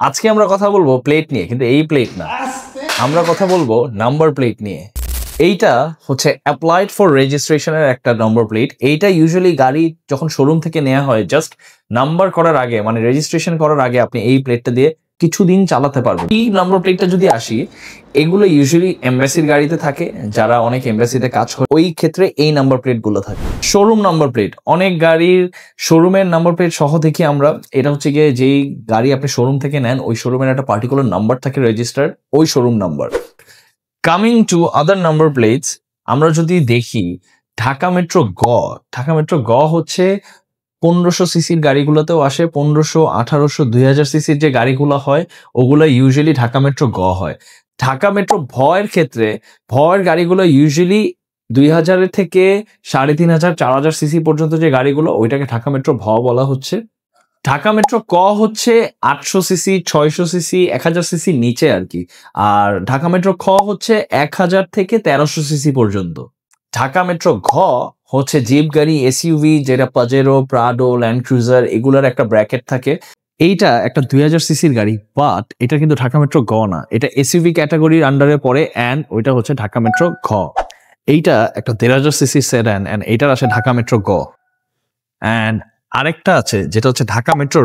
আজকে আমরা কথা বলবো প্লেট নিয়ে, কিন্তু এই প্লেট না, আমরা কথা বলবো নাম্বার প্লেট নিয়ে। এইটা হচ্ছে অ্যাপ্লাইড ফর রেজিস্ট্রেশনের একটা নাম্বার প্লেট। এইটা ইউজুয়ালি গাড়ি যখন শোরুম থেকে নেওয়া হয়, জাস্ট নাম্বার করার আগে মানে রেজিস্ট্রেশন করার আগে আপনি এই প্লেটটা দিয়ে কিছুদিন চালাতে পারবেন। এই নাম্বার প্লেটটা যদি আসি, এগুলো ইউজুয়ালি এমবাসির গাড়িতে থাকে, যারা অনেক এমবাসিতে কাজ করে ওই ক্ষেত্রে এই নাম্বার প্লেট গুলো থাকে। শোরুম নাম্বার প্লেট, অনেক গাড়ির শোরুমের নাম্বার প্লেট সহ দেখি আমরা। এটা হচ্ছে গিয়ে যেই গাড়ি আপনি শোরুম থেকে নেন ওই শোরুমের একটা পার্টিকুলার নাম্বার থাকে রেজিস্টার, ওই showroom number. Coming to other number plates, আমরা যদি দেখি ঢাকা মেট্রো ঢাকা মেট্রো হচ্ছে 1500 সিসির গাড়িগুলোতেও আসে, 1500, 1800, 2000 সিসির যে গাড়িগুলো হয় ওগুলো ইউজুয়ালি ঢাকা মেট্রো হয়। ঢাকা মেট্রো ভয়ের ক্ষেত্রে ভয়ের গাড়িগুলো ইউজুয়ালি 2000 থেকে 3500, 4000 সিসি পর্যন্ত যে গাড়িগুলো, ওইটাকে ঢাকা মেট্রো বলা হচ্ছে। ঢাকা মেট্রো হচ্ছে 800 সিসি, 600 সিসি, 1000 সিসি নিচে আর কি। আর ঢাকা মেট্রো হচ্ছে 1000 থেকে 1300 সিসি পর্যন্ত। ঢাকা মেট্রো হচ্ছে জিপ গাড়ি, এসইউভি, যেটা পাজেরো, প্রাডো, ল্যান্ড ক্রুজার, এগুলার একটা ব্র্যাকেট থাকে। এইটা একটা 2000 সিসির গাড়ি, বাট এটা কিন্তু ঢাকা মেট্রো না, এটা এসইউভি ক্যাটাগরির আন্ডারে পড়ে, অ্যান্ড ওইটা হচ্ছে ঢাকা মেট্রো এইটা একটা 1500 সিসির সেডান, অ্যান্ড এইটার আসে ঢাকা মেট্রো অ্যান্ড আরেকটা আছে যেটা হচ্ছে ঢাকা মেট্রো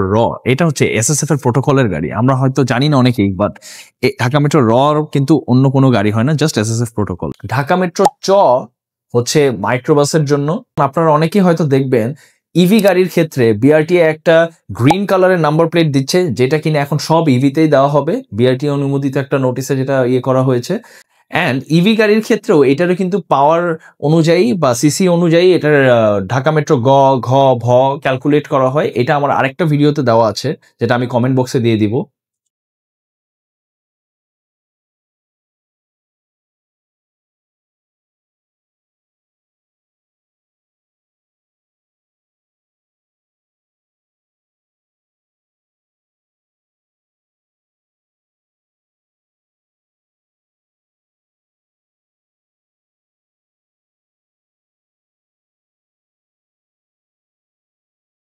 এটা হচ্ছে এসএসএফ এর প্রোটোকলের গাড়ি। আমরা হয়তো জানি না অনেকেই, বাট ঢাকা মেট্রো কিন্তু অন্য কোনো গাড়ি হয় না, just SSF protocol. Dhaka metro হচ্ছে মাইক্রোবাসের জন্য। আপনারা অনেকেই হয়তো দেখবেন ইভি গাড়ির ক্ষেত্রে বিআরটিএ একটা গ্রিন কালারের নাম্বার প্লেট দিচ্ছে, যেটা কিনা এখন সব ইভিতেই দেওয়া হবে, বিআরটিএ অনুমোদিত একটা নোটিসে যেটা করা হয়েছে। অ্যান্ড ইভি গাড়ির ক্ষেত্রেও এটারও কিন্তু পাওয়ার অনুযায়ী বা সিসি অনুযায়ী এটার ঢাকা মেট্রো ঘ ভ ক্যালকুলেট করা হয়। এটা আমার আরেকটা ভিডিওতে দেওয়া আছে, যেটা আমি কমেন্ট বক্সে দিয়ে দিব।